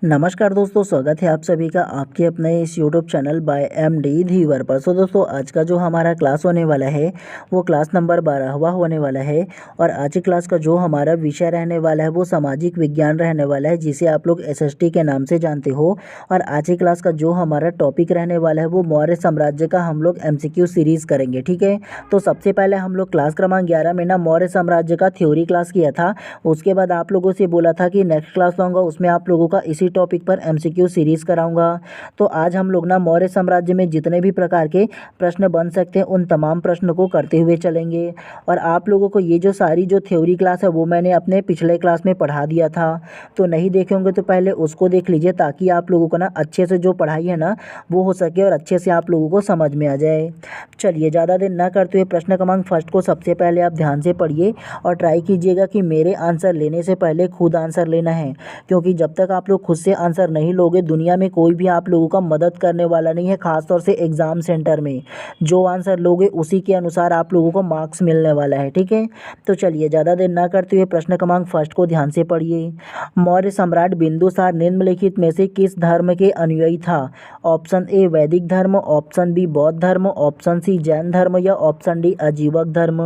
नमस्कार दोस्तों, स्वागत है आप सभी का आपके अपने इस यूट्यूब चैनल बाय एमडी धीवर पर। सो दोस्तों, आज का जो हमारा क्लास होने वाला है वो क्लास नंबर 12वां होने वाला है। और आज की क्लास का जो हमारा विषय रहने वाला है वो सामाजिक विज्ञान रहने वाला है, जिसे आप लोग एसएसटी के नाम से जानते हो। और आज की क्लास का जो हमारा टॉपिक रहने वाला है वो मौर्य साम्राज्य का हम लोग एमसीक्यू सीरीज़ करेंगे, ठीक है। तो सबसे पहले हम लोग क्लास क्रमांक 11 में ना मौर्य साम्राज्य का थ्योरी क्लास किया था। उसके बाद आप लोगों से बोला था कि नेक्स्ट क्लास लूँगा, उसमें आप लोगों का इसी टॉपिक पर एमसीक्यू सीरीज़ कराऊंगा। तो आज हम लोग ना मौर्य साम्राज्य में जितने भी प्रकार के प्रश्न बन सकते हैं उन तमाम प्रश्नों को करते हुए चलेंगे। और आप लोगों को ये जो सारी जो थ्योरी क्लास है वो मैंने अपने पिछले क्लास में पढ़ा दिया था, तो नहीं देखे होंगे तो पहले उसको देख लीजिए, ताकि आप लोगों को ना अच्छे से जो पढ़ाई है ना वो हो सके और अच्छे से आप लोगों को समझ में आ जाए। चलिए ज़्यादा देर ना करते हुए प्रश्न क्रमांक फर्स्ट को सबसे पहले आप ध्यान से पढ़िए और ट्राई कीजिएगा कि मेरे आंसर लेने से पहले खुद आंसर लेना है, क्योंकि जब तक आप लोग खुद से आंसर नहीं लोगे दुनिया में कोई भी आप लोगों का मदद करने वाला नहीं है। खासतौर से एग्ज़ाम सेंटर में जो आंसर लोगे उसी के अनुसार आप लोगों को मार्क्स मिलने वाला है, ठीक है। तो चलिए ज़्यादा देर ना करते हुए प्रश्न क्रमांक फर्स्ट को ध्यान से पढ़िए। मौर्य सम्राट बिंदुसार निम्नलिखित में से किस धर्म के अनुयायी था? ऑप्शन ए वैदिक धर्म, ऑप्शन बी बौद्ध धर्म, ऑप्शन सी जैन धर्म या ऑप्शन डी अजीवक धर्म।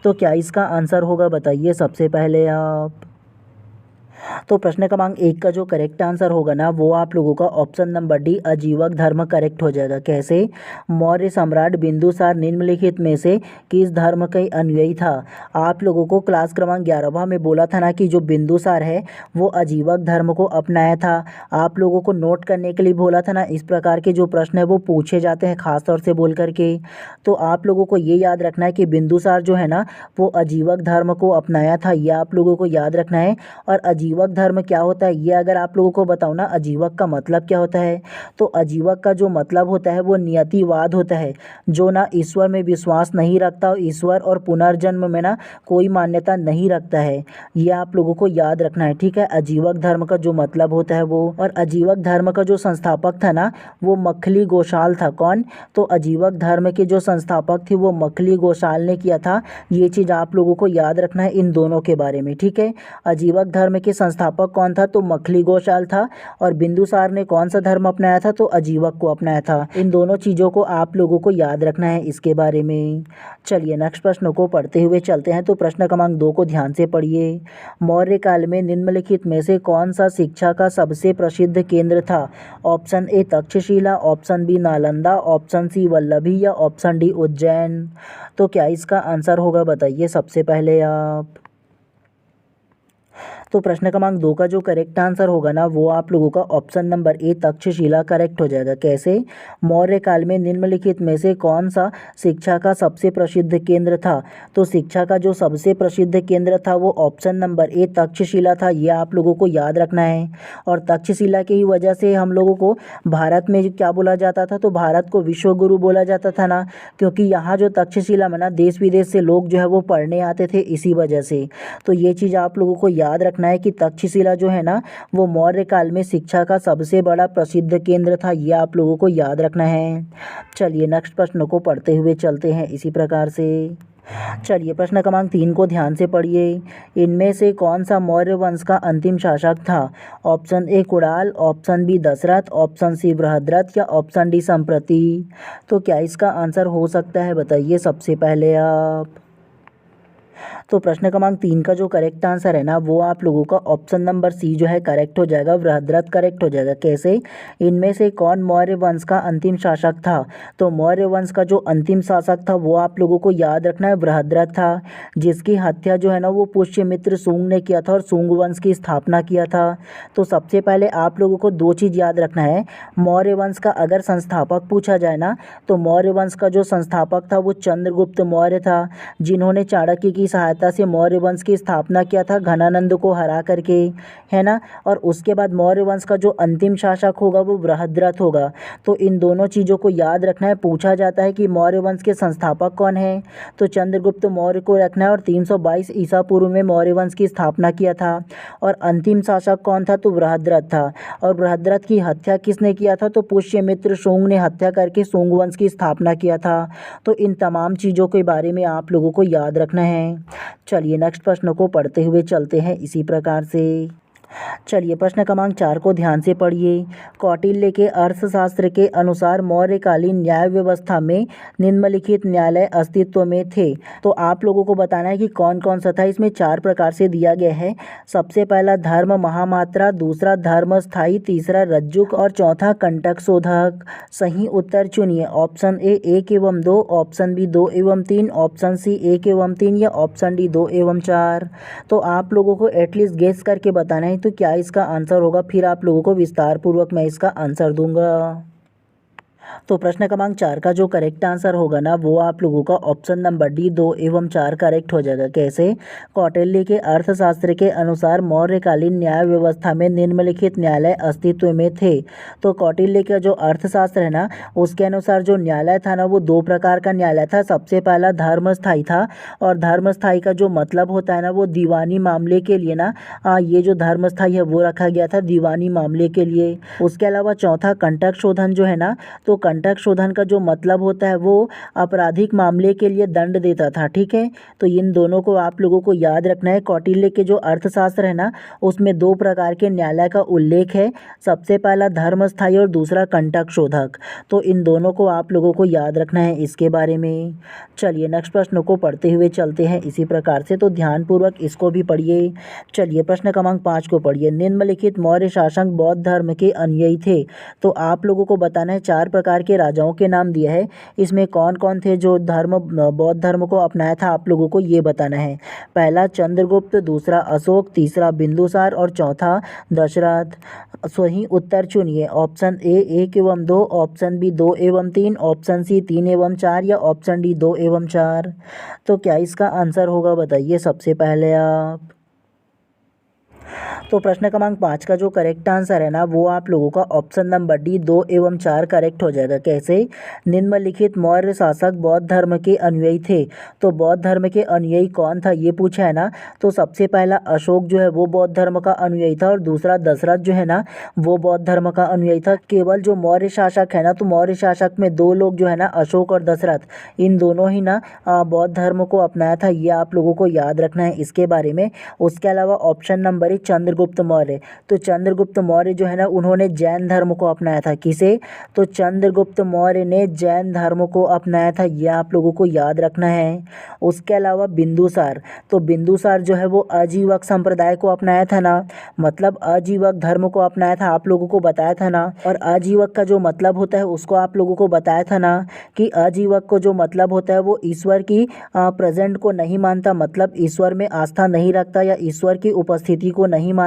तो क्या इसका आंसर होगा बताइए सबसे पहले आप। तो प्रश्न क्रमांक 1 का जो करेक्ट आंसर होगा ना वो आप लोगों का ऑप्शन नंबर डी अजीवक धर्म करेक्ट हो जाएगा। कैसे? मौर्य सम्राट बिंदुसार निम्नलिखित में से किस धर्म का अनुयायी था? आप लोगों को क्लास क्रमांक 11वां में बोला था ना कि जो बिंदुसार है वो अजीवक धर्म को अपनाया था। आप लोगों को नोट करने के लिए बोला था ना, इस प्रकार के जो प्रश्न है वो पूछे जाते हैं खास तौर से बोल करके। तो आप लोगों को ये याद रखना है कि बिंदुसार जो है ना वो अजीवक धर्म को अपनाया था, ये आप लोगों को याद रखना है। और अजीवक धर्म क्या होता है ये अगर आप लोगों को बताऊं ना, अजीवक का मतलब क्या होता है, तो अजीवक का जो मतलब होता है वो नियतिवाद होता है, जो ना ईश्वर में विश्वास नहीं रखता और ईश्वर और पुनर्जन्म में ना कोई मान्यता नहीं रखता है। ये आप लोगों को याद रखना है, ठीक है। अजीवक धर्म का जो मतलब होता है वो, और अजीवक धर्म का जो संस्थापक था ना वो मखली गोशाल था। कौन? तो अजीवक धर्म के जो संस्थापक थे वो मखली गोशाल ने किया था। ये चीज़ आप लोगों को याद रखना है इन दोनों के बारे में, ठीक है। अजीवक धर्म के संस्थापक कौन था? तो मखली गोशाल था। और बिंदुसार ने कौन सा धर्म अपनाया था? तो अजीवक को अपनाया था। इन दोनों चीज़ों को आप लोगों को याद रखना है इसके बारे में। चलिए नेक्स्ट प्रश्न को पढ़ते हुए चलते हैं। तो प्रश्न क्रमांक 2 को ध्यान से पढ़िए। मौर्य काल में निम्नलिखित में से कौन सा शिक्षा का सबसे प्रसिद्ध केंद्र था? Option A Takshashila, option B Nalanda, option C Vallabhi या ऑप्शन डी उज्जैन। तो क्या इसका आंसर होगा बताइए सबसे पहले आप। तो प्रश्न क्रमांक 2 का जो करेक्ट आंसर होगा ना वो आप लोगों का option number A Takshashila correct हो जाएगा। कैसे? मौर्य काल में निम्नलिखित में से कौन सा शिक्षा का सबसे प्रसिद्ध केंद्र था? तो शिक्षा का जो सबसे प्रसिद्ध केंद्र था वो ऑप्शन नंबर ए तक्षशिला था। ये आप लोगों को याद रखना है। और तक्षशिला की ही वजह से हम लोगों को भारत में जो क्या बोला जाता था, तो भारत को विश्व गुरु बोला जाता था ना, क्योंकि यहाँ जो तक्षशिला में ना देश विदेश से लोग जो है वो पढ़ने आते थे इसी वजह से। तो ये चीज़ आप लोगों को याद रखना है कि तक्षशिला जो है ना वो मौर्य काल में शिक्षा का सबसे बड़ा प्रसिद्ध केंद्र था। ये आप लोगों को याद रखना है। चलिए नेक्स्ट प्रश्न को पढ़ते हुए चलते हैं इसी प्रकार से। चलिए प्रश्न क्रमांक 3 को ध्यान से पढ़िए। इनमें से कौन सा मौर्य वंश का अंतिम शासक था? Option A Kunal, option B Dasharath, option C Brihadratha या ऑप्शन डी संप्रति। तो क्या इसका आंसर हो सकता है बताइए सबसे पहले आप। तो प्रश्न क्रमांक 3 का जो करेक्ट आंसर है ना वो आप लोगों का ऑप्शन नंबर सी जो है करेक्ट हो जाएगा, बृहद्रथ करेक्ट हो जाएगा। कैसे? इनमें से कौन मौर्य वंश का अंतिम शासक था? तो मौर्य वंश का जो अंतिम शासक था वो आप लोगों को याद रखना है, बृहद्रथ था, जिसकी हत्या जो है ना वो पुष्यमित्र शुंग ने किया था और शुंग वंश की स्थापना किया था। तो सबसे पहले आप लोगों को दो चीज़ याद रखना है। मौर्य वंश का अगर संस्थापक पूछा जाए ना तो मौर्य वंश का जो संस्थापक था वो चंद्रगुप्त मौर्य था, जिन्होंने चाणक्य की सहायता से मौर्य वंश की स्थापना किया था घनानंद को हरा करके, है ना। और उसके बाद मौर्य वंश का जो अंतिम शासक होगा वो बृहद्रथ होगा। तो इन दोनों चीज़ों को याद रखना है। पूछा जाता है कि मौर्य वंश के संस्थापक कौन है, तो चंद्रगुप्त मौर्य को रखना है और 322 ईसा पूर्व में मौर्य वंश की स्थापना किया था। और अंतिम शासक कौन था? तो बृहद्रथ था। और बृहद्रथ की हत्या किसने किया था? तो पुष्यमित्र शुंग ने हत्या करके शुंग वंश की स्थापना किया था। तो इन तमाम चीज़ों के बारे में आप लोगों को याद रखना है। चलिए नेक्स्ट प्रश्न को पढ़ते हुए चलते हैं इसी प्रकार से। चलिए प्रश्न क्रमांक 4 को ध्यान से पढ़िए। कौटिल्य के अर्थशास्त्र के अनुसार मौर्यकालीन न्याय व्यवस्था में निम्नलिखित न्यायालय अस्तित्व में थे। तो आप लोगों को बताना है कि कौन कौन सा था। इसमें 4 प्रकार से दिया गया है। सबसे पहला धर्म महामात्रा, दूसरा धर्म स्थायी, तीसरा रज्जुक और चौथा कंटक शोधक। सही उत्तर चुनिए। ऑप्शन ए 1 एवं 2, ऑप्शन बी 2 एवं 3, ऑप्शन सी 1 एवं 3 या ऑप्शन डी 2 एवं 4। तो आप लोगों को एटलीस्ट गेस करके बताना है तो क्या इसका आंसर होगा, फिर आप लोगों को विस्तार पूर्वक मैं इसका आंसर दूंगा। तो प्रश्न क्रमांक 4 का जो करेक्ट आंसर होगा ना वो आप लोगों का ऑप्शन नंबर डी 2 एवं 4 करेक्ट हो जाएगा। कैसे? कौटिल्य के अर्थशास्त्र के अनुसार मौर्यकालीन न्याय व्यवस्था में निम्नलिखित न्यायालय अस्तित्व में थे। तो कौटिल्य का जो अर्थशास्त्र है ना उसके अनुसार जो न्यायालय था ना वो 2 प्रकार का न्यायालय था। सबसे पहला धर्मस्थायी था, और धर्मस्थायी का जो मतलब होता है ना वो दीवानी मामले के लिए ना ये जो धर्मस्थायी है वो रखा गया था दीवानी मामले के लिए। उसके अलावा चौथा कंटक शोधन जो है ना, तो कंटक शोधन का जो मतलब होता है वो आपराधिक मामले के लिए दंड देता था। ठीक है, तो इन दोनों को आप लोगों को याद रखना है। कौटिल्य के जो अर्थशास्त्र है ना उसमें 2 प्रकार के न्यायालय का उल्लेख है। सबसे पहला धर्मस्थायी और दूसरा कंटक शोधक। तो इन दोनों को आप लोगों को याद रखना है इसके बारे में। चलिए नेक्स्ट प्रश्न को पढ़ते हुए चलते हैं इसी प्रकार से, तो ध्यानपूर्वक इसको भी पढ़िए। चलिए प्रश्न क्रमांक 5 को पढ़िए। निम्नलिखित मौर्य शासक बौद्ध धर्म के अनुयायी थे। तो आप लोगों को बताना है 4 प्रकार के राजाओं के नाम दिए हैं। इसमें कौन कौन थे जो बौद्ध धर्म को अपनाया था आप लोगों को ये बताना है। पहला चंद्रगुप्त, दूसरा अशोक, तीसरा बिंदुसार और चौथा दशरथ। सही उत्तर चुनिए। ऑप्शन ए 1 एवं 2, ऑप्शन बी 2 एवं 3, ऑप्शन सी 3 एवं 4 या ऑप्शन डी 2 एवं 4। तो क्या इसका आंसर होगा बताइए सबसे पहले आप। तो प्रश्न क्रमांक 5 का जो करेक्ट आंसर है ना वो आप लोगों का ऑप्शन नंबर डी 2 एवं 4 करेक्ट हो जाएगा। कैसे? निम्नलिखित मौर्य शासक बौद्ध धर्म के अनुयायी थे। तो बौद्ध धर्म के अनुयायी कौन था ये पूछा है ना, तो सबसे पहला अशोक जो है वो बौद्ध धर्म का अनुयायी था, और दूसरा दशरथ जो है ना वो बौद्ध धर्म का अनुयायी था। केवल जो मौर्य शासक है ना, तो मौर्य शासक में 2 लोग जो है ना अशोक और दशरथ, इन दोनों ही ना बौद्ध धर्म को अपनाया था। ये आप लोगों को याद रखना है इसके बारे में। उसके अलावा ऑप्शन नंबर है चंद्रगुप्त मौर्य। तो चंद्रगुप्त मौर्य जो है ना उन्होंने जैन धर्म को अपनाया था। किसे? तो चंद्रगुप्त मौर्य ने जैन धर्म को अपनाया था, यह आप लोगों को याद रखना है। उसके अलावा बिंदुसार, तो बिंदुसार जो है वो अजीवक संप्रदाय को अपनाया था ना, मतलब अजीवक धर्म को अपनाया था, आप लोगों को बताया था ना। और अजीवक का जो मतलब होता है उसको आप लोगों को बताया था ना कि अजीवक को जो मतलब होता है वो ईश्वर की प्रेजेंट को नहीं मानता, मतलब ईश्वर में आस्था नहीं रखता या ईश्वर की उपस्थिति को नहीं मानता।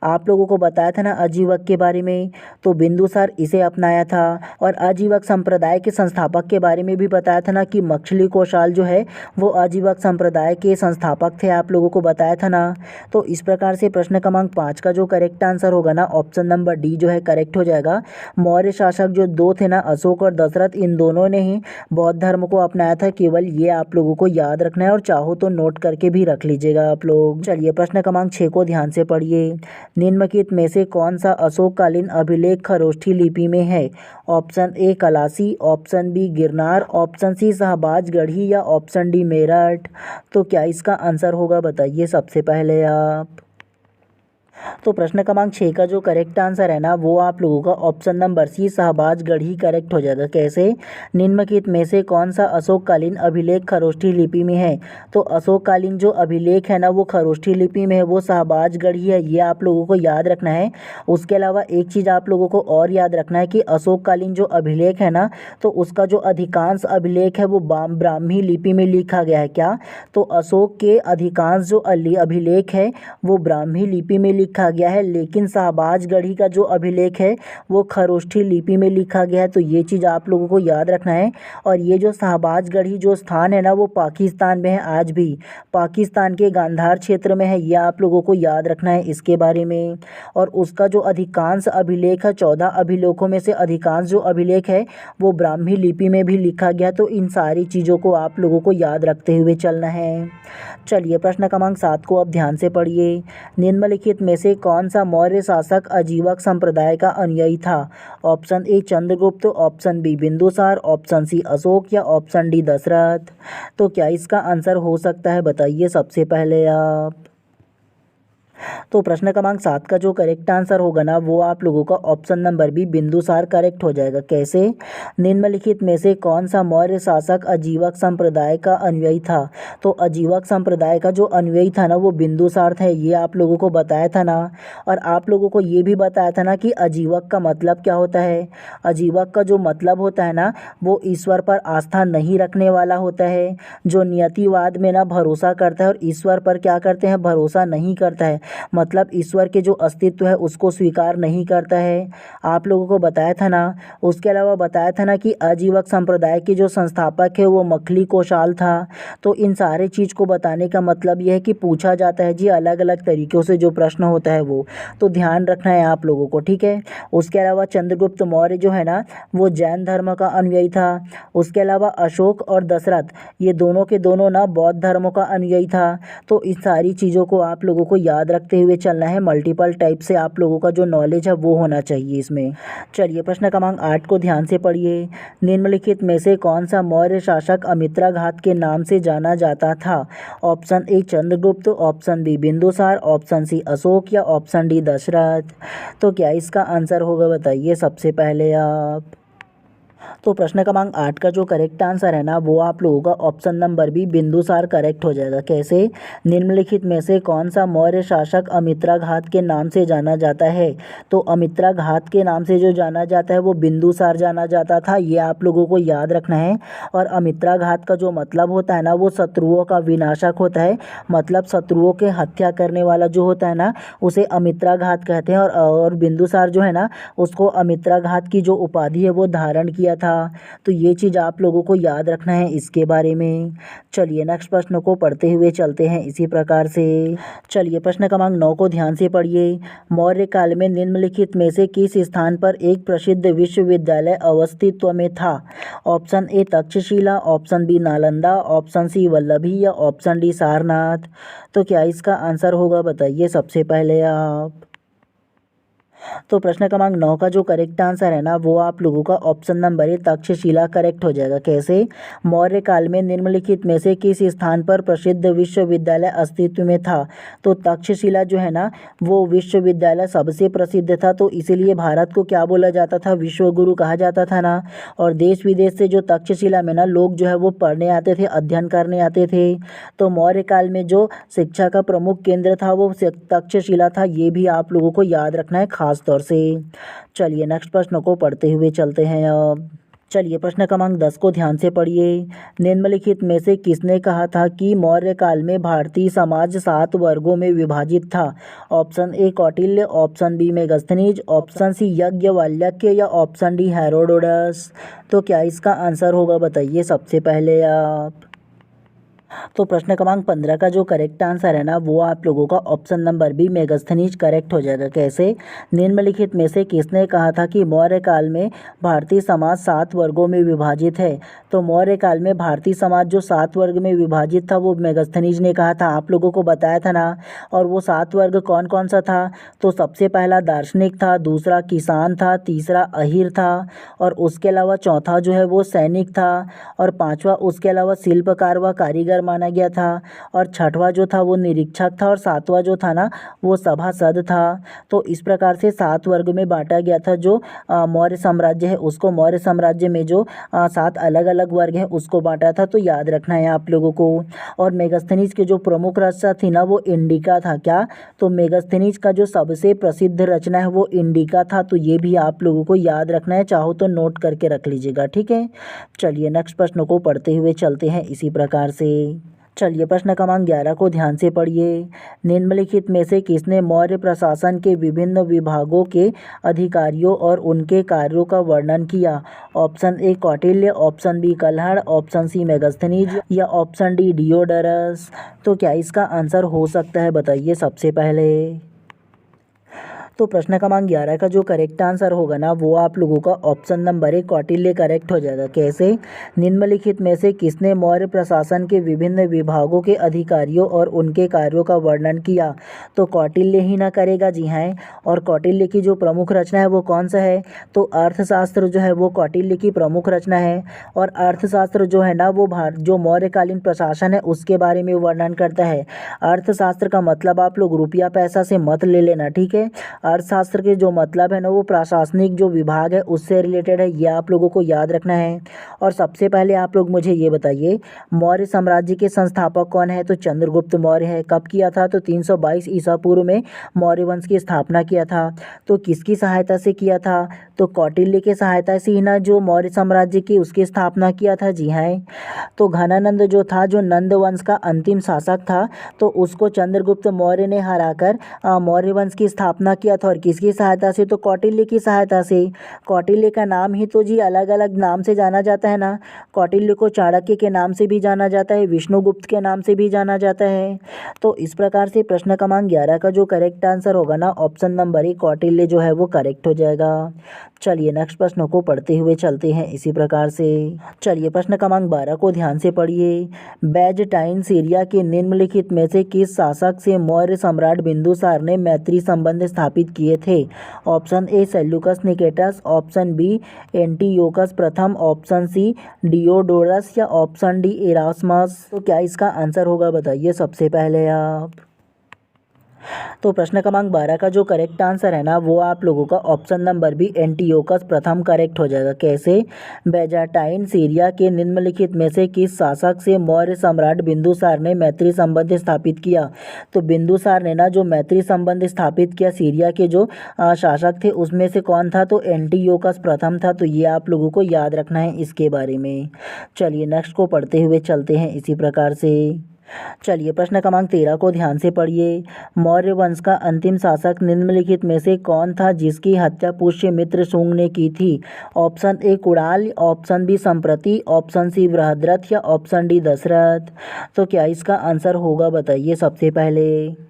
आप लोगों को बताया था ना अजीवक के बारे में, तो बिंदुसार इसे अपनाया था। और अजीवक संप्रदाय के संस्थापक के बारे में भी बताया था ना कि मछली कौशल जो है वो अजीवक संप्रदाय के संस्थापक थे, आप लोगों को बताया था ना। तो इस प्रकार से प्रश्न क्रमांक 5 का जो करेक्ट आंसर होगा ना ऑप्शन नंबर डी जो है करेक्ट हो जाएगा। मौर्य शासक जो 2 थे ना अशोक और दशरथ, इन दोनों ने ही बौद्ध धर्म को अपनाया था। केवल ये आप लोगों को याद रखना है, और चाहो तो नोट करके भी रख लीजिएगा आप लोग। चलिए प्रश्न क्रमांक 6 को ध्यान से पढ़िए। निम्नलिखित में से कौन सा अशोककालीन अभिलेख खरोष्ठी लिपि में है? Option A Kalsi, option B Girnar, option C Shahbazgarhi या ऑप्शन डी मेरठ। तो क्या इसका आंसर होगा बताइए सबसे पहले आप। तो प्रश्न क्रमांक 6 का जो करेक्ट आंसर है ना वो आप लोगों का option number C Shahbazgarhi correct हो जाएगा। कैसे? निम्नलिखित में से कौन सा अशोककालीन अभिलेख खरोष्ठी लिपि में है? तो अशोककालीन जो अभिलेख है ना वो खरोष्ठी लिपि में है, वो शाहबाजगढ़ी है, ये आप लोगों को याद रखना है। उसके अलावा एक चीज़ आप लोगों को और याद रखना है कि अशोककालीन जो अभिलेख है ना तो उसका जो अधिकांश अभिलेख है वो ब्राह्मी लिपि में लिखा गया है। क्या? तो अशोक के अधिकांश जो अभिलेख है वो ब्राह्मी लिपि में लिखा गया है, लेकिन शाहबाजगढ़ी का जो अभिलेख है वो खरोष्ठी लिपि में लिखा गया है। तो ये चीज़ आप लोगों को याद रखना है। और ये जो शाहबाजगढ़ी जो स्थान है ना वो पाकिस्तान में है, आज भी पाकिस्तान के गांधार क्षेत्र में है, ये आप लोगों को याद रखना है इसके बारे में। और उसका जो अधिकांश अभिलेख है, 14 अभिलेखों में से अधिकांश जो अभिलेख है वो ब्राह्मी लिपि में भी लिखा गया। तो इन सारी चीज़ों को आप लोगों को याद रखते हुए चलना है। चलिए प्रश्न क्रमांक 7 को अब ध्यान से पढ़िए। निम्नलिखित में से कौन सा मौर्य शासक अजीवक संप्रदाय का अनुयायी था? Option A Chandragupta, option B Bindusara, option C Ashoka या ऑप्शन डी दशरथ। तो क्या इसका आंसर हो सकता है बताइए सबसे पहले आप। तो प्रश्न क्रमांक 7 का जो करेक्ट आंसर होगा ना वो आप लोगों का option number B Bindusara correct हो जाएगा। कैसे? निम्नलिखित में से कौन सा मौर्य शासक अजीवक संप्रदाय का अनुयायी था? तो अजीवक संप्रदाय का जो अनुयायी था ना वो बिंदुसार था, ये आप लोगों को बताया था ना। और आप लोगों को ये भी बताया था ना कि अजीवक का मतलब क्या होता है। अजीवक का जो मतलब होता है ना वो ईश्वर पर आस्था नहीं रखने वाला होता है, जो नियतिवाद में ना भरोसा करता है और ईश्वर पर क्या करते हैं, भरोसा नहीं करता है, मतलब ईश्वर के जो अस्तित्व है उसको स्वीकार नहीं करता है। आप लोगों को बताया था ना। उसके अलावा बताया था ना कि आजीवक संप्रदाय के जो संस्थापक है वो मखली कौशाल था। तो इन सारे चीज़ को बताने का मतलब यह है कि पूछा जाता है जी अलग अलग तरीक़ों से जो प्रश्न होता है वो, तो ध्यान रखना है आप लोगों को, ठीक है। उसके अलावा चंद्रगुप्त मौर्य जो है ना वो जैन धर्म का अनुयायी था। उसके अलावा अशोक और दशरथ ये दोनों के दोनों ना बौद्ध धर्मों का अनुयायी था। तो इस सारी चीज़ों को आप लोगों को याद रखते हुए चलना है। मल्टीपल टाइप से आप लोगों का जो नॉलेज है वो होना चाहिए इसमें। चलिए प्रश्न क्रमांक 8 को ध्यान से पढ़िए। निम्नलिखित में से कौन सा मौर्य शासक अमित्राघात के नाम से जाना जाता था? Option A Chandragupta, option B Bindusara, option C Ashoka या ऑप्शन डी दशरथ। तो क्या इसका आंसर होगा बताइए सबसे पहले आप। तो प्रश्न क्रमांक 8 का जो करेक्ट आंसर है ना वो आप लोगों का option number B Bindusara correct हो जाएगा। कैसे? निम्नलिखित में से कौन सा मौर्य शासक अमित्राघात के नाम से जाना जाता है? तो अमित्राघात के नाम से जो जाना जाता है वो बिंदुसार जाना जाता था, ये आप लोगों को याद रखना है। और अमित्राघात का जो मतलब होता है ना वो शत्रुओं का विनाशक होता है, मतलब शत्रुओं के हत्या करने वाला जो होता है ना उसे अमित्राघात कहते हैं। और बिंदुसार जो है ना उसको अमित्राघात की जो उपाधि है वो धारण किया था। तो ये चीज़ आप लोगों को याद रखना है इसके बारे में। चलिए नेक्स्ट प्रश्न को पढ़ते हुए चलते हैं इसी प्रकार से। चलिए प्रश्न क्रमांक 9 को ध्यान से पढ़िए। मौर्य काल में निम्नलिखित में से किस स्थान पर एक प्रसिद्ध विश्वविद्यालय अस्तित्व में था? Option A Takshashila, option B Nalanda, option C Vallabhi या ऑप्शन डी सारनाथ। तो क्या इसका आंसर होगा बताइए सबसे पहले आप। तो प्रश्न क्रमांक 9 का जो करेक्ट आंसर है ना वो आप लोगों का option number A Takshashila correct हो जाएगा। कैसे? मौर्य काल में निम्नलिखित में से किस स्थान पर प्रसिद्ध विश्वविद्यालय अस्तित्व में था? तो तक्षशिला जो है ना वो विश्वविद्यालय सबसे प्रसिद्ध था, तो इसीलिए भारत को क्या बोला जाता था, विश्वगुरु कहा जाता था ना। और देश विदेश से जो तक्षशिला में ना लोग जो है वो पढ़ने आते थे, अध्ययन करने आते थे। तो मौर्य काल में जो शिक्षा का प्रमुख केंद्र था वो तक्षशिला था, ये भी आप लोगों को याद रखना है खास तौर से। चलिए नेक्स्ट प्रश्न को पढ़ते हुए चलते हैं अब। चलिए प्रश्न क्रमांक 10 को ध्यान से पढ़िए। निम्नलिखित में से किसने कहा था कि मौर्य काल में भारतीय समाज 7 वर्गों में विभाजित था? Option A Kautilya, option B Megasthenes, option C Yajnavalkya या ऑप्शन डी हेरोडोटस। तो क्या इसका आंसर होगा बताइए सबसे पहले आप। तो प्रश्न क्रमांक 15 का जो करेक्ट आंसर है ना वो आप लोगों का option number B Megasthenes correct हो जाएगा। कैसे? निम्नलिखित में से किसने कहा था कि मौर्य काल में भारतीय समाज 7 वर्गों में विभाजित है? तो मौर्य काल में भारतीय समाज जो 7 वर्ग में विभाजित था वो मेगस्थनीज ने कहा था, आप लोगों को बताया था ना। और वो 7 वर्ग कौन कौन सा था? तो सबसे पहला दार्शनिक था, दूसरा किसान था, तीसरा अहीर था, और उसके अलावा चौथा जो है वो सैनिक था, और पाँचवा उसके अलावा शिल्पकार व कारीगर माना गया था, और छठवां जो था वो निरीक्षक था, और सातवां जो था ना वो सभासद था। तो इस प्रकार से 7 वर्ग में बांटा गया था जो मौर्य साम्राज्य है उसको। मौर्य साम्राज्य में जो 7 अलग अलग वर्ग हैं उसको बांटा था, तो याद रखना है आप लोगों को। और मेगस्थनीज के जो प्रमुख रचना थी ना वो इंडिका था। क्या? तो मेगस्थनीज का जो सबसे प्रसिद्ध रचना है वो इंडिका था, तो ये भी आप लोगों को याद रखना है, चाहो तो नोट करके रख लीजिएगा, ठीक है। चलिए नेक्स्ट प्रश्न को पढ़ते हुए चलते हैं इसी प्रकार से। चलिए प्रश्न क्रमांक 11 को ध्यान से पढ़िए। निम्नलिखित में से किसने मौर्य प्रशासन के विभिन्न विभागों के अधिकारियों और उनके कार्यों का वर्णन किया? Option A Kautilya, option B Kalhana, option C Megasthenes या ऑप्शन डी डियोडरस। तो क्या इसका आंसर हो सकता है बताइए सबसे पहले। तो प्रश्न क्रमांक 11 का जो करेक्ट आंसर होगा ना वो आप लोगों का ऑप्शन नंबर 1 कौटिल्य करेक्ट हो जाएगा। कैसे? निम्नलिखित में से किसने मौर्य प्रशासन के विभिन्न विभागों के अधिकारियों और उनके कार्यों का वर्णन किया? तो कौटिल्य ही ना करेगा, जी हाँ। और कौटिल्य की जो प्रमुख रचना है वो कौन सा है? तो अर्थशास्त्र जो है वो कौटिल्य की प्रमुख रचना है। और अर्थशास्त्र जो है ना वो जो मौर्यकालीन प्रशासन है उसके बारे में वर्णन करता है। अर्थशास्त्र का मतलब आप लोग रुपया पैसा से मत ले लेना, ठीक है। अर्थशास्त्र के जो मतलब है ना वो प्रशासनिक जो विभाग है उससे रिलेटेड है, ये आप लोगों को याद रखना है। और सबसे पहले आप लोग मुझे ये बताइए, मौर्य साम्राज्य के संस्थापक कौन है? तो चंद्रगुप्त मौर्य है। कब किया था? तो 322 ईसा पूर्व में मौर्य वंश की स्थापना किया था। तो किसकी सहायता से किया था? तो कौटिल्य की सहायता से ही ना जो मौर्य साम्राज्य की उसकी स्थापना किया था, जी हाँ। तो घनानंद जो था, जो नंद वंश का अंतिम शासक था, तो उसको चंद्रगुप्त मौर्य ने हराकर मौर्य वंश की स्थापना किया था। और किसकी सहायता से? तो कौटिल्य की सहायता से। कौटिल्य का नाम ही तो जी अलग अलग नाम से जाना जाता है ना। कौटिल्य को चाणक्य के नाम से भी जाना जाता है, विष्णुगुप्त के नाम से भी जाना जाता है। तो इस प्रकार से प्रश्न क्रमांक 11 का जो करेक्ट आंसर होगा ना ऑप्शन नंबर 1 कौटिल्य जो है वो करेक्ट हो जाएगा। चलिए नेक्स्ट प्रश्न को पढ़ते हुए चलते हैं इसी प्रकार से। चलिए प्रश्न क्रमांक 12 को ध्यान से पढ़िए। बैजटाइन सीरिया के निम्नलिखित में से किस शासक से मौर्य सम्राट बिंदुसार ने मैत्री संबंध स्थापित किए थे? Option A Seleucus Nicator, option B Antiochus प्रथम, ऑप्शन सी डियोडोरस या ऑप्शन डी इरास्मस। तो क्या इसका आंसर होगा बताइए सबसे पहले आप। तो प्रश्न क्रमांक 12 का जो करेक्ट आंसर है ना वो आप लोगों का ऑप्शन नंबर बी एंटीयोकस प्रथम करेक्ट हो जाएगा। कैसे? बैजाटाइन सीरिया के निम्नलिखित में से किस शासक से मौर्य सम्राट बिंदुसार ने मैत्री संबंध स्थापित किया? तो बिंदुसार ने ना जो मैत्री संबंध स्थापित किया सीरिया के जो शासक थे उसमें से कौन था? तो एंटीयोकस प्रथम था। तो ये आप लोगों को याद रखना है इसके बारे में। चलिए नेक्स्ट को पढ़ते हुए चलते हैं इसी प्रकार से। चलिए प्रश्न क्रमांक 13 को ध्यान से पढ़िए। मौर्य वंश का अंतिम शासक निम्नलिखित में से कौन था जिसकी हत्या पुष्यमित्र शुंग ने की थी? Option A Kunal, option B Samprati, option C Brihadratha या ऑप्शन डी दशरथ। तो क्या इसका आंसर होगा बताइए सबसे पहले।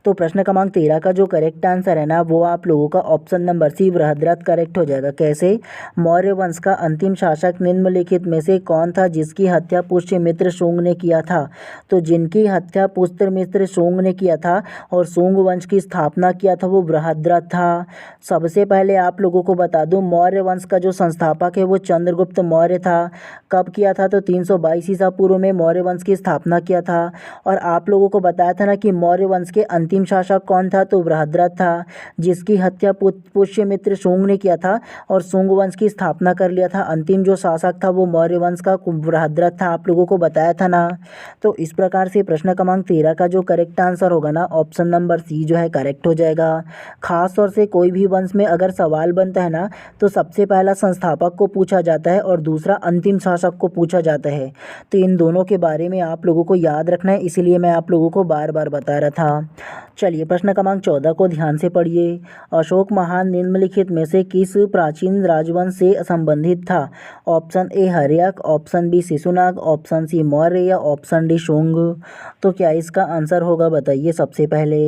तो प्रश्न क्रमांक 13 का जो करेक्ट आंसर है ना वो आप लोगों का option number C Brihadratha correct हो जाएगा। कैसे? मौर्य वंश का अंतिम शासक निम्नलिखित में से कौन था जिसकी हत्या पुष्यमित्र शुंग ने किया था? तो जिनकी हत्या पुष्यमित्र शुंग ने किया था और शुंग वंश की स्थापना किया था वो बृहद्रथ था। सबसे पहले आप लोगों को बता दूं मौर्य वंश का जो संस्थापक है वो चंद्रगुप्त मौर्य था। कब किया था? तो 322 ईसा पूर्व में मौर्य वंश की स्थापना किया था। और आप लोगों को बताया था ना कि मौर्य वंश के अंतिम शासक कौन था? तो बृहद्रथ था, जिसकी हत्या पुष्यमित्र शुंग ने किया था और शुंग वंश की स्थापना कर लिया था। अंतिम जो शासक था वो मौर्य वंश का बृहद्रथ था, आप लोगों को बताया था ना। तो इस प्रकार से प्रश्न क्रमांक 13 का जो करेक्ट आंसर होगा ना ऑप्शन नंबर सी जो है करेक्ट हो जाएगा। खास तौर से कोई भी वंश में अगर सवाल बनता है ना तो सबसे पहला संस्थापक को पूछा जाता है और दूसरा अंतिम शासक को पूछा जाता है। तो इन दोनों के बारे में आप लोगों को याद रखना है, इसीलिए मैं आप लोगों को बार बार बता रहा था। चलिए प्रश्न क्रमांक 14 को ध्यान से पढ़िए। अशोक महान निम्नलिखित में से किस प्राचीन राजवंश से संबंधित था? Option A Haryanka, option B Shishunaga, option C Maurya या ऑप्शन डी शुंग। तो क्या इसका आंसर होगा बताइए सबसे पहले।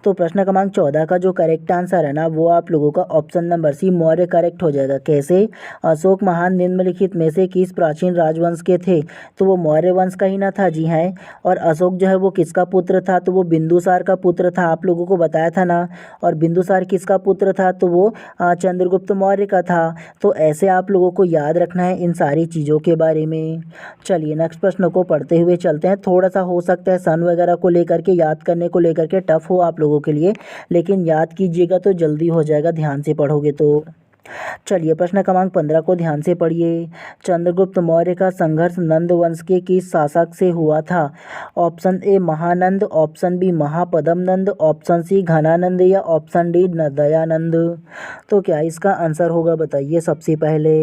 तो प्रश्न क्रमांक 14 का जो करेक्ट आंसर है ना वो आप लोगों का option number C Maurya correct हो जाएगा। कैसे? अशोक महान निम्नलिखित में से किस प्राचीन राजवंश के थे? तो वो मौर्य वंश का ही ना था, जी हाँ। और अशोक जो है वो किसका पुत्र था? तो वो बिंदुसार का पुत्र था, आप लोगों को बताया था ना। और बिंदुसार किसका पुत्र था? तो वो चंद्रगुप्त मौर्य का था। तो ऐसे आप लोगों को याद रखना है इन सारी चीज़ों के बारे में। चलिए नेक्स्ट प्रश्न को पढ़ते हुए चलते हैं। थोड़ा सा हो सकता है सन वगैरह को लेकर के याद करने को लेकर के टफ हो आप लोगों के लिए, लेकिन याद कीजिएगा तो जल्दी हो जाएगा ध्यान से पढ़ोगे तो। चलिए प्रश्न क्रमांक 15 को ध्यान से पढ़िए। चंद्रगुप्त मौर्य का संघर्ष नंद वंश के किस शासक से हुआ था? Option A Mahananda, option B Mahapadma Nanda, option C Dhanananda या ऑप्शन डी दयानंद। तो क्या इसका आंसर होगा बताइए सबसे पहले।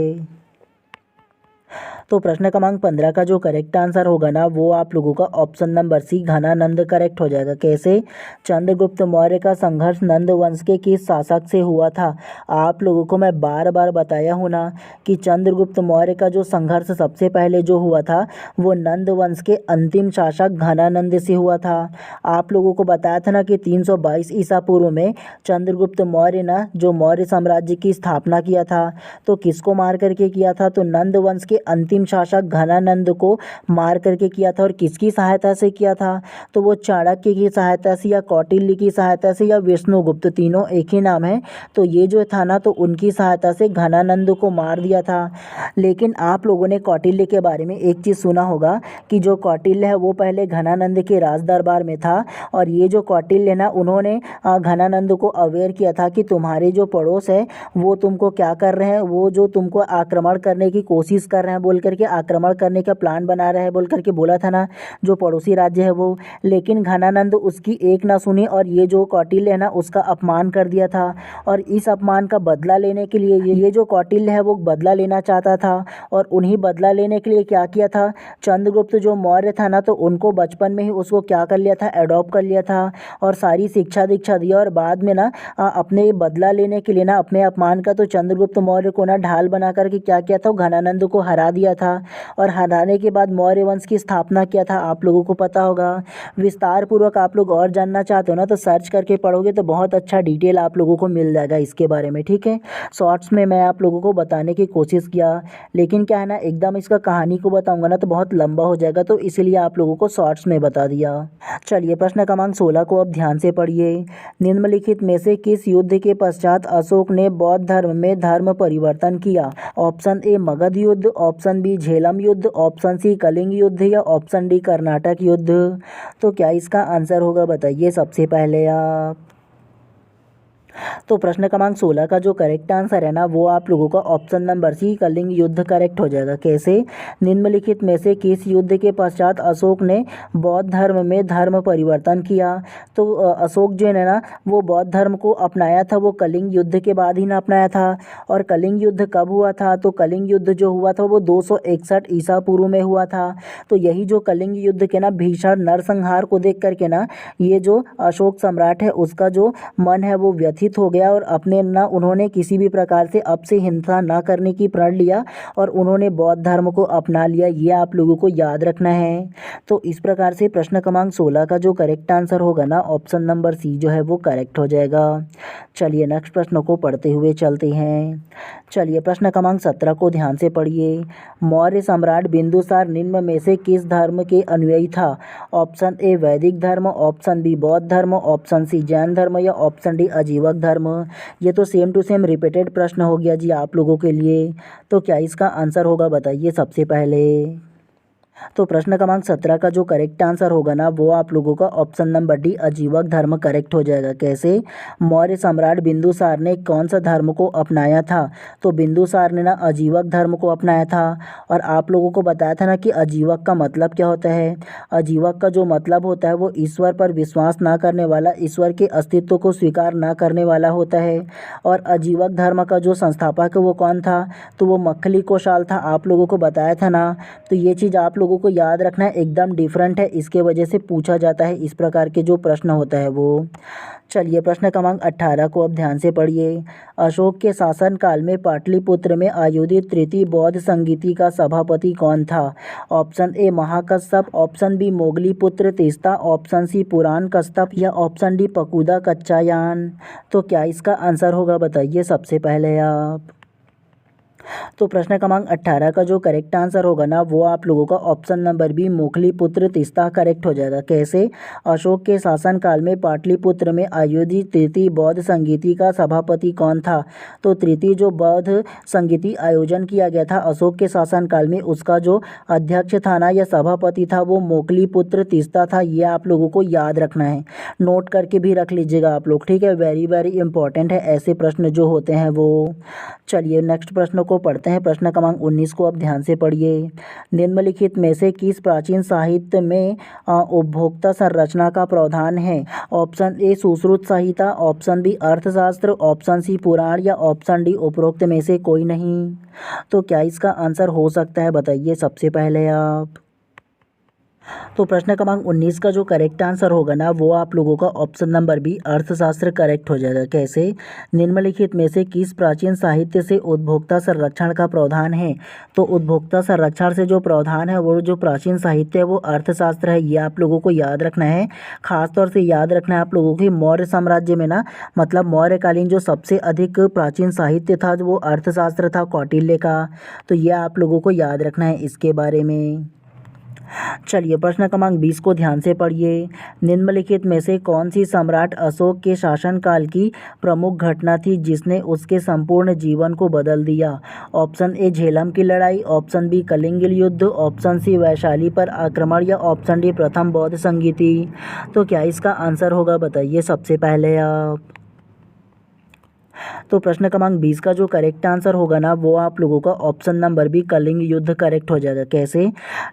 तो प्रश्न क्रमांक 15 का जो करेक्ट आंसर होगा ना वो आप लोगों का option number C Dhanananda correct हो जाएगा। कैसे? चंद्रगुप्त मौर्य का संघर्ष नंद वंश के किस शासक से हुआ था? आप लोगों को मैं बार बार बताया हूँ ना कि चंद्रगुप्त मौर्य का जो संघर्ष सबसे पहले जो हुआ था वो नंद वंश के अंतिम शासक घनानंद से हुआ था। आप लोगों को बताया था ना कि 322 ईसा पूर्व में चंद्रगुप्त मौर्य ना जो मौर्य साम्राज्य की स्थापना किया था, तो किसको मार करके किया था? तो नंद वंश के अंतिम शासक घनानंद को मार करके किया था। और किसकी सहायता से किया था? तो वो चाणक्य की सहायता से या कौटिल्य की सहायता से या विष्णुगुप्त, तीनों एक ही नाम है। तो ये जो था ना तो उनकी सहायता से घनानंद को मार दिया था। लेकिन आप लोगों ने कौटिल्य के बारे में एक चीज़ सुना होगा कि जो कौटिल्य है वो पहले घनानंद के राज दरबार में था। और ये जो कौटिल्य ना उन्होंने घनानंद को अवेयर किया था कि तुम्हारे जो पड़ोस है वो तुमको क्या कर रहे हैं, वो जो तुमको आक्रमण करने की कोशिश कर रहे हैं बोल करके, आक्रमण करने का प्लान बना रहे हैं बोल करके बोला था ना जो पड़ोसी राज्य है वो। लेकिन घनानंद उसकी एक ना सुनी और ये जो कौटिल्य है ना उसका अपमान कर दिया था। और इस अपमान का बदला लेने के लिए ये जो कौटिल्य है वो बदला लेना चाहता था। और उन्हीं बदला लेने के लिए क्या किया था? चंद्रगुप्त जो मौर्य था ना तो उनको बचपन में ही उसको क्या कर लिया था? एडॉप्ट कर लिया था और सारी शिक्षा दीक्षा दिया। और बाद में ना अपने बदला लेने के लिए ना अपने अपमान का तो चंद्रगुप्त मौर्य को ना ढाल बना करके क्या किया था? घनानंद को हरा दिया था। और हराने के बाद मौर्य वंश की स्थापना किया था। आप लोगों को पता होगा। विस्तार पूर्वक आप लोग और जानना चाहते हो ना तो सर्च करके पढ़ोगे तो बहुत अच्छा डिटेल आप लोगों को मिल जाएगा इसके बारे में। ठीक है, शॉर्ट्स में मैं आप लोगों को बताने की कोशिश किया, लेकिन क्या है ना एकदम इसका कहानी को बताऊंगा ना तो बहुत लंबा हो जाएगा, तो इसलिए आप लोगों को शॉर्ट्स में बता दिया। चलिए प्रश्न क्रमांक 16 को अब ध्यान से पढ़िए। निम्नलिखित में से किस युद्ध के पश्चात अशोक ने बौद्ध धर्म में धर्म परिवर्तन किया? ऑप्शन ए मगध युद्ध, ऑप्शन बी झेलम युद्ध, ऑप्शन सी कलिंग युद्ध या ऑप्शन डी कर्नाटक युद्ध। तो क्या इसका आंसर होगा बताइए सबसे पहले आप। तो प्रश्न क्रमांक 16 का जो करेक्ट आंसर है ना वो आप लोगों का ऑप्शन नंबर सी कलिंग युद्ध करेक्ट हो जाएगा। कैसे? निम्नलिखित में से किस युद्ध के पश्चात अशोक ने बौद्ध धर्म में धर्म परिवर्तन किया? तो अशोक जो है ना वो बौद्ध धर्म को अपनाया था वो कलिंग युद्ध के बाद ही ना अपनाया था। और कलिंग युद्ध कब हुआ था? तो कलिंग युद्ध जो हुआ था वो 261 ईसा पूर्व में हुआ था। तो यही जो कलिंग युद्ध के ना भीषण नरसंहार को देख करके ना ये जो अशोक सम्राट है उसका जो मन है वो व्यथित हो गया और अपने ना उन्होंने किसी भी प्रकार से अब से हिंसा ना करने की प्रण लिया और उन्होंने बौद्ध धर्म को अपना लिया। ये आप लोगों को याद रखना है। तो इस प्रकार से प्रश्न क्रमांक 16 का जो करेक्ट आंसर होगा ना ऑप्शन नंबर सी जो है वो करेक्ट हो जाएगा। चलिए नेक्स्ट प्रश्न को पढ़ते हुए चलते हैं। चलिए प्रश्न क्रमांक 17 को ध्यान से पढ़िए। मौर्य सम्राट बिंदुसार निम्न में से किस धर्म के अनुयायी था? ऑप्शन ए वैदिक धर्म, ऑप्शन बी बौद्ध धर्म, ऑप्शन सी जैन धर्म या ऑप्शन डी अजीवक धर्म। ये तो सेम टू सेम रिपीटेड प्रश्न हो गया जी आप लोगों के लिए। तो क्या इसका आंसर होगा बताइए सबसे पहले। तो प्रश्न क्रमांक 17 का जो करेक्ट आंसर होगा ना वो आप लोगों का ऑप्शन नंबर डी अजीवक धर्म करेक्ट हो जाएगा। कैसे? मौर्य सम्राट बिंदुसार ने कौन सा धर्म को अपनाया था? तो बिंदुसार ने ना अजीवक धर्म को अपनाया था। और आप लोगों को बताया था ना कि अजीवक का मतलब क्या होता है। अजीवक का जो मतलब होता है वो ईश्वर पर विश्वास ना करने वाला, ईश्वर के अस्तित्व को स्वीकार ना करने वाला होता है। और अजीवक धर्म का जो संस्थापक है वो कौन था? तो वो मक्खली कोशाल था। आप लोगों को बताया था ना। तो ये चीज़ आप लोगों को याद रखना है, एकदम डिफरेंट है, इसके वजह से पूछा जाता है इस प्रकार के जो प्रश्न होता है वो। चलिए प्रश्न क्रमांक 18 को अब ध्यान से पढ़िए। अशोक के शासनकाल में पाटलिपुत्र में आयोजित तृतीय बौद्ध संगीति का सभापति कौन था? Option A Mahakashyapa, option B Moggaliputta Tissa, option C Purana Kashyapa या ऑप्शन डी पकुदा कच्चायान। तो क्या इसका आंसर होगा बताइए सबसे पहले आप। तो प्रश्न क्रमांक 18 का जो करेक्ट आंसर होगा ना वो आप लोगों का option number B Moggaliputta Tissa correct हो जाएगा। कैसे? अशोक के शासनकाल में पाटलिपुत्र में आयोजित तृतीय बौद्ध संगीति का सभापति कौन था? तो तृतीय जो बौद्ध संगीति आयोजन किया गया था अशोक के शासनकाल में उसका जो अध्यक्ष था ना या सभापति था वो मोगलीपुत्र तीस्ता था। ये आप लोगों को याद रखना है, नोट करके भी रख लीजिएगा आप लोग। ठीक है, वेरी वेरी इंपॉर्टेंट है ऐसे प्रश्न जो होते हैं वो। चलिए नेक्स्ट प्रश्न को को पढ़ते हैं। प्रश्न क्रमांक 19 को आप ध्यान से पढ़िए। निम्नलिखित में से किस प्राचीन साहित्य में उपभोक्ता संरचना का प्रावधान है? Option A Sushruta Samhita, option B Arthashastra, option C Purana या ऑप्शन डी उपरोक्त में से कोई नहीं। तो क्या इसका आंसर हो सकता है, बताइए सबसे पहले आप। तो प्रश्न क्रमांक 19 का जो करेक्ट आंसर होगा ना वो आप लोगों का ऑप्शन नंबर बी अर्थशास्त्र करेक्ट हो जाएगा। कैसे? निम्नलिखित में से किस प्राचीन साहित्य से उपभोक्ता संरक्षण का प्रावधान है? तो उपभोक्ता संरक्षण से जो प्रावधान है वो जो प्राचीन साहित्य है वो अर्थशास्त्र है। ये आप लोगों को याद रखना है। खासतौर से याद रखना है आप लोगों की मौर्य साम्राज्य में ना, मतलब मौर्यकालीन जो सबसे अधिक प्राचीन साहित्य था वो अर्थशास्त्र था, कौटिल्य का। तो ये आप लोगों को याद रखना है इसके बारे में। चलिए प्रश्न क्रमांक 20 को ध्यान से पढ़िए। निम्नलिखित में से कौन सी सम्राट अशोक के शासनकाल की प्रमुख घटना थी जिसने उसके संपूर्ण जीवन को बदल दिया? ऑप्शन ए झेलम की लड़ाई, ऑप्शन बी कलिंग युद्ध, ऑप्शन सी वैशाली पर आक्रमण या ऑप्शन डी प्रथम बौद्ध संगीति। तो क्या इसका आंसर होगा, बताइए सबसे पहले आप। तो प्रश्न क्रमांक 20 का जो करेक्ट आंसर होगा ना वो आप लोगों का ऑप्शन नंबर बी कलिंग युद्ध करेक्ट हो जाएगा। कैसे?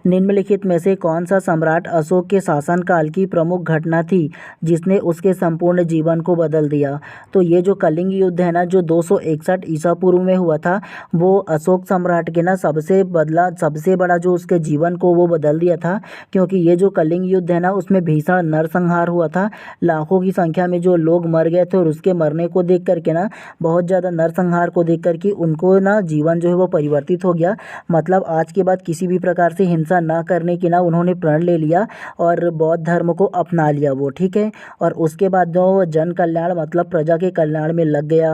निम्नलिखित में से कौन सा सम्राट अशोक के शासनकाल की प्रमुख घटना थी जिसने उसके संपूर्ण जीवन को बदल दिया? तो ये जो कलिंग युद्ध है ना जो 261 ईसा पूर्व में हुआ था, वो अशोक सम्राट के ना सबसे बड़ा जो उसके जीवन को वो बदल दिया था। क्योंकि ये जो कलिंग युद्ध है ना उसमें भीषण नरसंहार हुआ था, लाखों की संख्या में जो लोग मर गए थे और उसके मरने को देख करके ना, बहुत ज़्यादा नरसंहार को देख कर के उनको ना जीवन जो है वो परिवर्तित हो गया। मतलब आज के बाद किसी भी प्रकार से हिंसा ना करने की ना उन्होंने प्रण ले लिया और बौद्ध धर्म को अपना लिया वो, ठीक है। और उसके बाद जो जन कल्याण मतलब प्रजा के कल्याण में लग गया।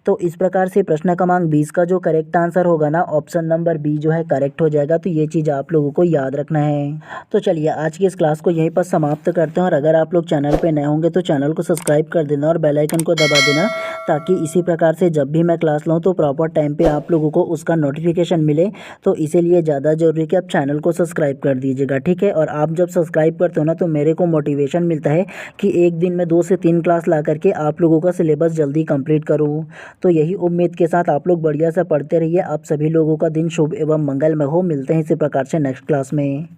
तो इस प्रकार से प्रश्न क्रमांक 20 का जो करेक्ट आंसर होगा ना ऑप्शन नंबर बी जो है करेक्ट हो जाएगा। तो ये चीज़ आप लोगों को याद रखना है। तो चलिए आज की इस क्लास को यहीं पर समाप्त करते हैं। और अगर आप लोग चैनल पर नए होंगे तो चैनल को सब्सक्राइब कर देना और बेल आइकन को दबा देना, ताकि इसी प्रकार से जब भी मैं क्लास लाऊं तो प्रॉपर टाइम पे आप लोगों को उसका नोटिफिकेशन मिले। तो इसीलिए ज़्यादा ज़रूरी है कि आप चैनल को सब्सक्राइब कर दीजिएगा, ठीक है। और आप जब सब्सक्राइब करते हो ना तो मेरे को मोटिवेशन मिलता है कि एक दिन में 2 से 3 क्लास ला करके आप लोगों का सिलेबस जल्दी कंप्लीट करूँ। तो यही उम्मीद के साथ आप लोग बढ़िया से पढ़ते रहिए। आप सभी लोगों का दिन शुभ एवं मंगलमय हो। मिलते हैं इसी प्रकार से नेक्स्ट क्लास में।